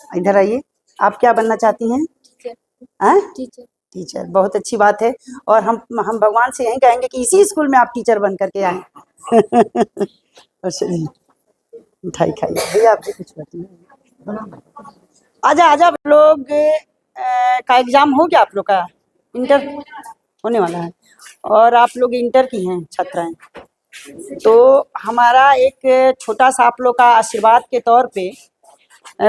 इधर आइए। आप क्या बनना चाहती हैं? हैं? टीचर। टीचर, बहुत अच्छी बात है। और हम भगवान से यही कहेंगे कि इसी स्कूल में आप टीचर बन करके आए। और चलिए मिठाई खाइए भैया, आप भी कुछ बताइए। आजा आजा लोग का एग्जाम हो गया आप लोग का? इंटर होने वाला है और आप लोग इंटर की हैं छात्राएं, तो हमारा एक छोटा सा आप लोग का आशीर्वाद के तौर पे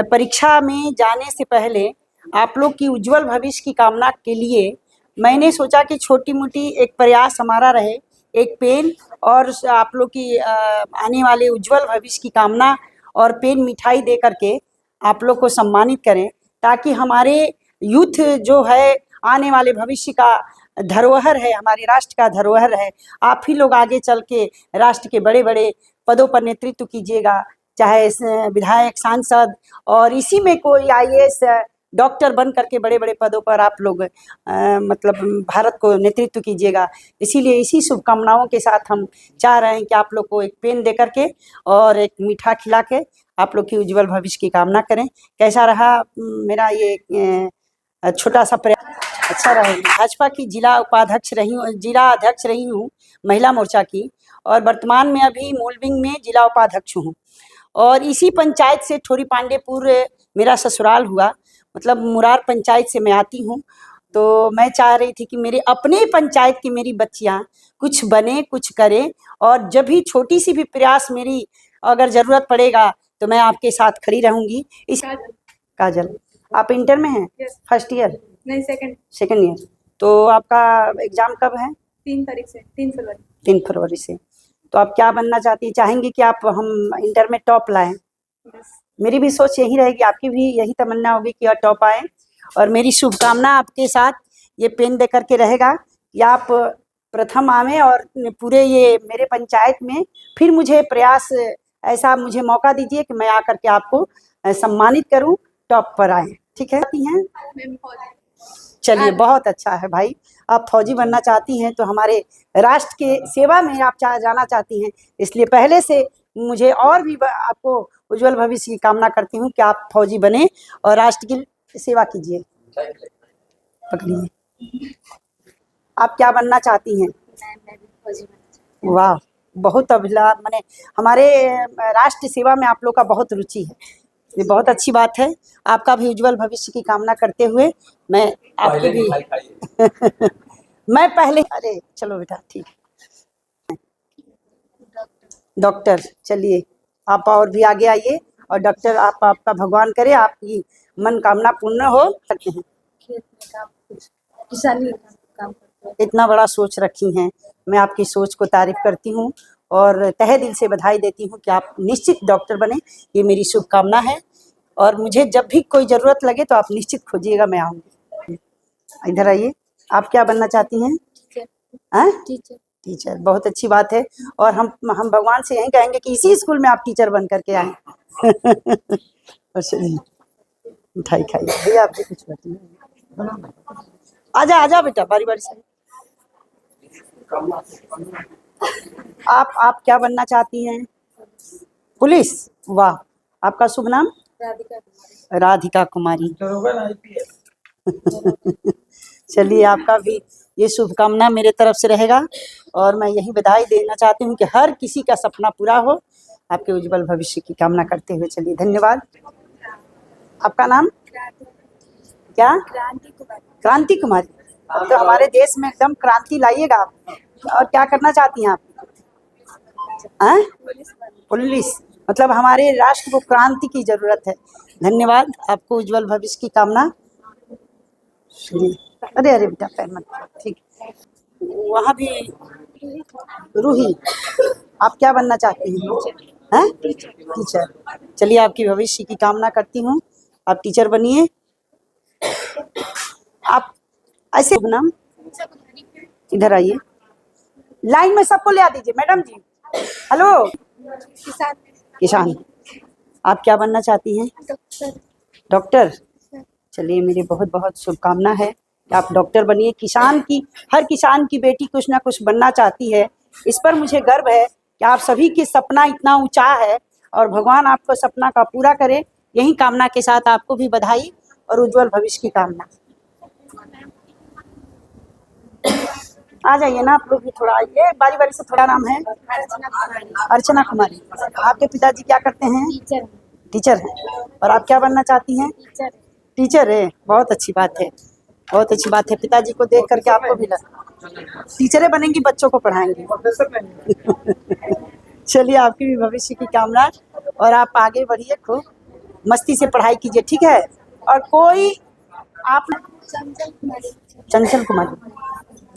परीक्षा में जाने से पहले आप लोग की उज्जवल भविष्य की कामना के लिए मैंने सोचा कि छोटी मोटी एक प्रयास हमारा रहे, एक पेन और आप लोग की आने वाले उज्जवल भविष्य की कामना और पेन मिठाई दे करके आप लोग को सम्मानित करें, ताकि हमारे यूथ जो है आने वाले भविष्य का धरोहर है, हमारे राष्ट्र का धरोहर है। आप ही लोग आगे चल के राष्ट्र के बड़े बड़े पदों पर नेतृत्व कीजिएगा, चाहे विधायक, सांसद और इसी में कोई आईएएस, डॉक्टर बन करके बड़े बड़े पदों पर आप लोग मतलब भारत को नेतृत्व कीजिएगा। इसीलिए इसी शुभकामनाओं के साथ हम चाह रहे हैं कि आप लोग को एक पेन दे करके और एक मीठा खिला के आप लोग की उज्जवल भविष्य की कामना करें। कैसा रहा मेरा ये छोटा सा प्रयास? अच्छा रहा। भाजपा की जिला अध्यक्ष रही हूँ महिला मोर्चा की, और वर्तमान में अभी मूलबिंग में जिला उपाध्यक्ष हूँ। और इसी पंचायत से ठोरी पांडेपुर मेरा ससुराल हुआ, मतलब मुरार पंचायत से मैं आती हूँ। तो मैं चाह रही थी कि मेरे अपने पंचायत की मेरी बच्चियाँ कुछ बने, कुछ करें, और जब भी छोटी सी भी प्रयास मेरी अगर ज़रूरत पड़ेगा तो मैं आपके साथ खड़ी रहूँगी। इस काजल, आप इंटर में हैं? First year? नहीं, सेकंड ईयर। तो आपका एग्ज़ाम कब है? 3 तारीख से, 3 फरवरी। 3 फरवरी से। तो आप क्या बनना चाहेंगी कि आप हम इंटर में टॉप लाएं? मेरी भी सोच यही रहेगी, आपकी भी यही तमन्ना होगी कि आप टॉप आए। और मेरी शुभकामना आपके साथ ये पेन दे करके रहेगा कि आप प्रथम आवें और पूरे ये मेरे पंचायत में फिर मुझे प्रयास ऐसा मुझे मौका दीजिए कि मैं आकर के आपको सम्मानित करूं, टॉप पर आए। ठीक है? चलिए बहुत अच्छा है भाई, आप फौजी बनना चाहती हैं तो हमारे राष्ट्र के सेवा में आप जाना चाहती हैं, इसलिए पहले से मुझे और भी आपको उज्जवल भविष्य की कामना करती हूँ कि आप फौजी बने और राष्ट्र की सेवा कीजिए। पकड़िए, आप क्या बनना चाहती हैं? वाह, बहुत अभिलाष, माने हमारे राष्ट्र सेवा में आप लोग का बहुत रुचि है, ये बहुत अच्छी बात है। आपका भी उज्जवल भविष्य की कामना करते हुए मैं आपके भी मैं पहले, अरे चलो बेटा ठीक है, डॉक्टर। चलिए आप और भी आगे आइए और डॉक्टर आपका भगवान करे आपकी मनोकामना पूर्ण हो। करते हैं खेत में काम, किसानी काम करते हैं। इतना बड़ा सोच रखी हैं, मैं आपकी सोच को तारीफ करती हूँ और तहे दिल से बधाई देती हूँ कि आप निश्चित डॉक्टर बने, ये मेरी शुभकामना है। और मुझे जब भी कोई ज़रूरत लगे तो आप निश्चित खोजिएगा, मैं आऊँगी। इधर आइए। आप क्या बनना चाहती हैं? टीचर। टीचर, बहुत अच्छी बात है। और हम भगवान से यही कहेंगे कि इसी स्कूल में आप टीचर बन करके आए। और चलिए मिठाई खाइए भैया, आप भी कुछ बताइए। आजा आजा बेटा, बारी बारी से। आप क्या बनना चाहती हैं? पुलिस, वाह। आपका शुभ नाम? राधिका कुमारी। चलिए आपका भी ये शुभकामना मेरे तरफ से रहेगा और मैं यही बधाई देना चाहती हूँ कि हर किसी का सपना पूरा हो, आपके उज्जवल भविष्य की कामना करते हुए। चलिए धन्यवाद। आपका नाम क्या? क्रांति कुमारी। अब तो हमारे देश में एकदम क्रांति लाइएगा आप। और क्या करना चाहती हैं आप? पुलिस, मतलब हमारे राष्ट्र को क्रांति की जरूरत है। धन्यवाद, आपको उज्जवल भविष्य की कामना। अरे अरे बेटा पैर मत, ठीक। वहाँ भी रूही, आप क्या बनना चाहती हैं? टीचर। चलिए आपकी भविष्य की कामना करती हूँ, आप टीचर बनिए। आप ऐसे नाम, इधर आइए, लाइन में सबको ले आ दीजिए। मैडम जी, हेलो। किसान। आप क्या बनना चाहती हैं? डॉक्टर। चलिए मेरी बहुत बहुत शुभकामना है कि आप डॉक्टर बनिए। हर किसान की बेटी कुछ ना कुछ बनना चाहती है, इस पर मुझे गर्व है कि आप सभी की सपना इतना ऊंचा है और भगवान आपको सपना का पूरा करे। यही कामना के साथ आपको भी बधाई और उज्जवल भविष्य की कामना। आ जाइए ना आप लोग भी, थोड़ा आइए बारी बारी से। थोड़ा नाम है? अर्चना कुमारी। आपके पिताजी क्या करते हैं? टीचर। टीचर हैं। और आप क्या बनना चाहती हैं? टीचर। टीचर है, बहुत अच्छी बात है, बहुत अच्छी बात है। पिताजी को देख करके आपको भी टीचरें बनेंगी, बच्चों को पढ़ाएंगी। चलिए, आपकी भी भविष्य की कामना, और आप आगे बढ़िए, खूब मस्ती से पढ़ाई कीजिए, ठीक है? और कोई आप? चंचल कुमारी।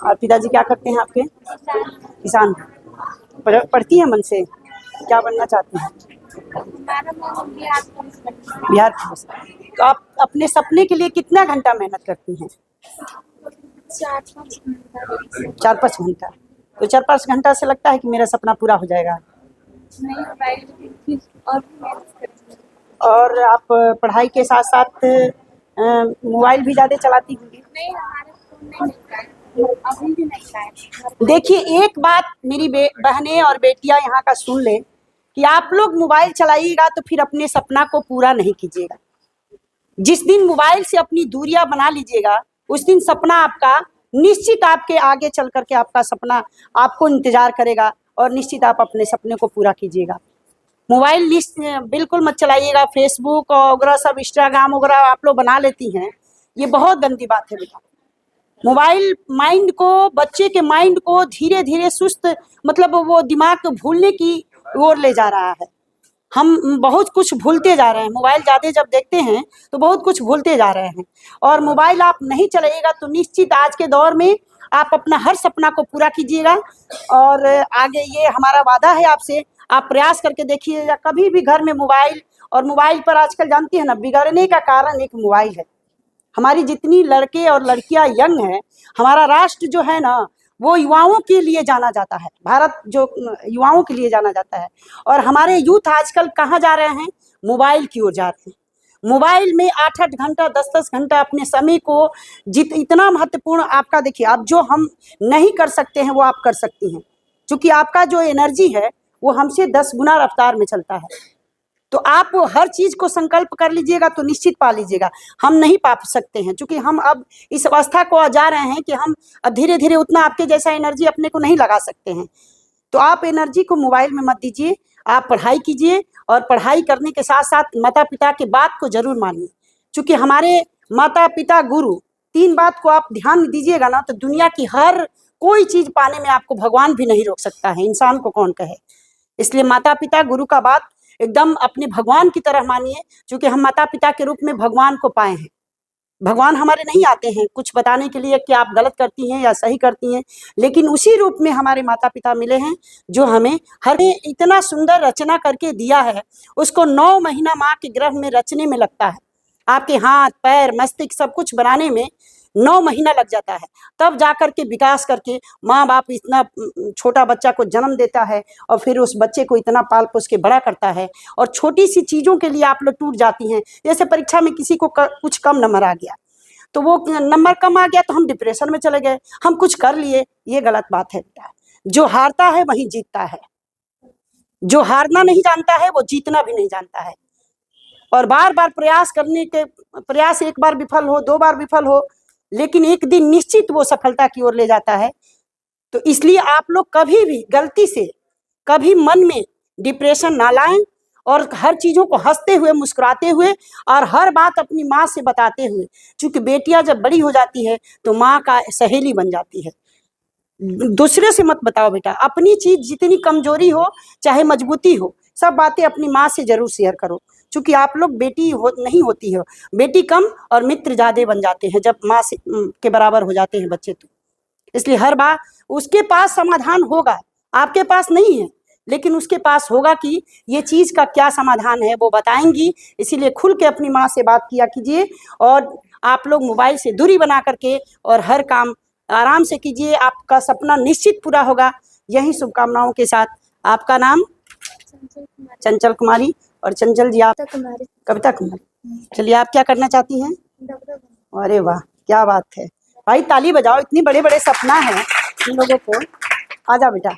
और पिताजी क्या करते हैं आपके? किसान। पढ़ती हैं मन से? क्या बनना चाहती हैं? बिहार पुलिस। तो आप अपने सपने के लिए कितना घंटा मेहनत करती हैं? 4-5 घंटा। तो 4-5 घंटा से लगता है कि मेरा सपना पूरा हो जाएगा? और आप पढ़ाई के साथ साथ मोबाइल भी ज़्यादा चलाती होंगी? देखिए, एक बात मेरी बहनें और बेटियां यहाँ का सुन ले कि आप लोग मोबाइल चलाइएगा तो फिर अपने सपना को पूरा नहीं कीजिएगा। जिस दिन मोबाइल से अपनी दूरियां बना लीजिएगा, उस दिन सपना आपका निश्चित आपके आगे चल करके आपका सपना आपको इंतजार करेगा, और निश्चित आप अपने सपने को पूरा कीजिएगा। मोबाइल बिल्कुल मत चलाइएगा। फेसबुक वगैरह सब, इंस्टाग्राम वगैरह आप लोग बना लेती हैं, ये बहुत गंदी बात है बेटा। मोबाइल माइंड को, बच्चे के माइंड को धीरे धीरे सुस्त, मतलब वो दिमाग को भूलने की ओर ले जा रहा है। हम बहुत कुछ भूलते जा रहे हैं। मोबाइल ज़्यादा जब देखते हैं तो बहुत कुछ भूलते जा रहे हैं। और मोबाइल आप नहीं चलाइएगा तो निश्चित आज के दौर में आप अपना हर सपना को पूरा कीजिएगा। और आगे ये हमारा वादा है आपसे, आप प्रयास करके देखिएगा। कभी भी घर में मोबाइल, और मोबाइल पर आजकल जानती है ना, बिगड़ने का कारण एक मोबाइल है। हमारी जितनी लड़के और लड़कियां यंग हैं, हमारा राष्ट्र जो है ना, वो युवाओं के लिए जाना जाता है। भारत जो युवाओं के लिए जाना जाता है। और हमारे यूथ आजकल कहाँ जा रहे हैं? मोबाइल की ओर जा रहे हैं। मोबाइल में 8-8 घंटा, 10-10 घंटा अपने समय को इतना महत्वपूर्ण आपका, देखिए, आप जो हम नहीं कर सकते हैं वो आप कर सकती हैं, क्योंकि आपका जो एनर्जी है वो हमसे 10 गुना रफ्तार में चलता है। तो आप हर चीज को संकल्प कर लीजिएगा तो निश्चित पा लीजिएगा। हम नहीं पा सकते हैं, क्योंकि हम अब इस अवस्था को जा रहे हैं कि हम धीरे धीरे उतना आपके जैसा एनर्जी अपने को नहीं लगा सकते हैं। तो आप एनर्जी को मोबाइल में मत दीजिए, आप पढ़ाई कीजिए, और पढ़ाई करने के साथ साथ माता पिता की बात को जरूर मानिए, क्योंकि हमारे माता पिता गुरु, 3 बात को आप ध्यान दीजिएगा ना, तो दुनिया की हर कोई चीज पाने में आपको भगवान भी नहीं रोक सकता है, इंसान को कौन कहे। इसलिए माता पिता गुरु का बात एकदम अपने भगवान की तरह मानिए, क्योंकि हम माता पिता के रूप में भगवान को पाए हैं। भगवान हमारे नहीं आते हैं कुछ बताने के लिए कि आप गलत करती हैं या सही करती हैं, लेकिन उसी रूप में हमारे माता पिता मिले हैं, जो हमें हर इतना सुंदर रचना करके दिया है। उसको 9 महीना माँ के गर्भ में रचने में लगता है। आपके हाथ पैर मस्तिष्क सब कुछ बनाने में 9 महीना लग जाता है। तब जाकर के विकास करके माँ बाप इतना छोटा बच्चा को जन्म देता है, और फिर उस बच्चे को इतना पाल पोस के बड़ा करता है। और छोटी सी चीज़ों के लिए आप लोग टूट जाती हैं। जैसे परीक्षा में किसी को कुछ कम नंबर आ गया, तो वो नंबर कम आ गया तो हम डिप्रेशन में चले गए, हम कुछ कर लिए। ये गलत बात है बेटा। जो हारता है वही जीतता है। जो हारना नहीं जानता है वो जीतना भी नहीं जानता है। और बार बार प्रयास करने के प्रयास, एक बार विफल हो, 2 बार विफल हो, लेकिन एक दिन निश्चित वो सफलता की ओर ले जाता है। तो इसलिए आप लोग कभी भी गलती से कभी मन में डिप्रेशन ना लाएं, और हर चीज़ों को हंसते हुए, मुस्कुराते हुए, और हर बात अपनी माँ से बताते हुए, क्योंकि बेटियां जब बड़ी हो जाती है तो माँ का सहेली बन जाती है। दूसरे से मत बताओ बेटा, अपनी चीज जितनी कमजोरी हो चाहे मजबूती हो, सब बातें अपनी माँ से जरूर शेयर करो, क्योंकि आप लोग बेटी नहीं होती हो, बेटी कम और मित्र ज्यादा बन जाते हैं जब माँ से के बराबर हो जाते हैं बच्चे। तो इसलिए हर बार उसके पास समाधान होगा, आपके पास नहीं है, लेकिन उसके पास होगा कि ये चीज का क्या समाधान है, वो बताएंगी। इसीलिए खुल के अपनी माँ से बात किया कीजिए, और आप लोग मोबाइल से दूरी बना करके और हर काम आराम से कीजिए। आपका सपना निश्चित पूरा होगा। यही शुभकामनाओं के साथ। आपका नाम? चंचल कुमारी। और चंचल जी आप? कविता कुमारी। चलिए, आप क्या करना चाहती हैं? अरे वाह, क्या बात है भाई, ताली बजाओ। इतनी बड़े बड़े सपना है इन लोगों को। आ जाओ बेटा।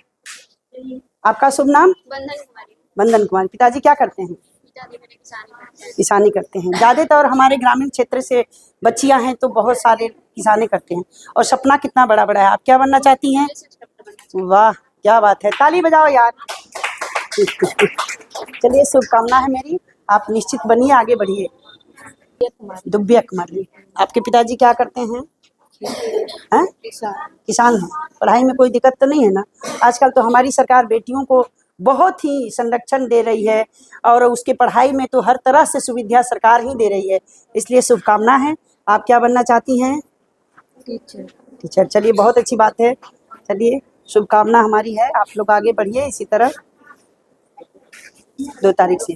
आपका शुभ नाम? बंधन कुमारी। बंधन कुमारी। पिताजी क्या करते हैं? पिताजी मेरे किसानी करते हैं। किसानी करते हैं। ज़्यादातर हमारे ग्रामीण क्षेत्र से बच्चियां हैं तो बहुत सारे किसानी करते हैं। और सपना कितना बड़ा बड़ा है। आप क्या बनना चाहती हैं? रिसर्च डॉक्टर बनना चाहिए। वाह क्या बात है, ताली बजाओ यार। चलिए शुभकामना है मेरी, आप निश्चित बनिए, आगे बढ़िए। ये तुम्हारी दुब्बिया कुमारी। आपके पिताजी क्या करते हैं? हैं? किसान। किसान हैं। पढ़ाई में कोई दिक्कत तो नहीं है ना? आजकल तो हमारी सरकार बेटियों को बहुत ही संरक्षण दे रही है और उसके पढ़ाई में तो हर तरह से सुविधा सरकार ही दे रही है, इसलिए शुभकामना है। आप क्या बनना चाहती हैं? टीचर। टीचर। चलिए बहुत अच्छी बात है। चलिए शुभकामना हमारी है, आप लोग आगे बढ़िए इसी तरह 2 तारीख से,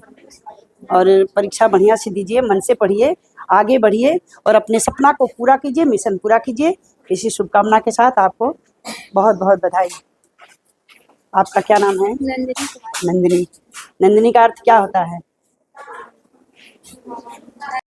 और परीक्षा बढ़िया से दीजिए, मन से पढ़िए, आगे बढ़िए और अपने सपना को पूरा कीजिए, मिशन पूरा कीजिए। इसी शुभकामना के साथ आपको बहुत बहुत बधाई। आपका क्या नाम है? नंदिनी कुमारी। नंदिनी। नंदिनी का अर्थ क्या होता है?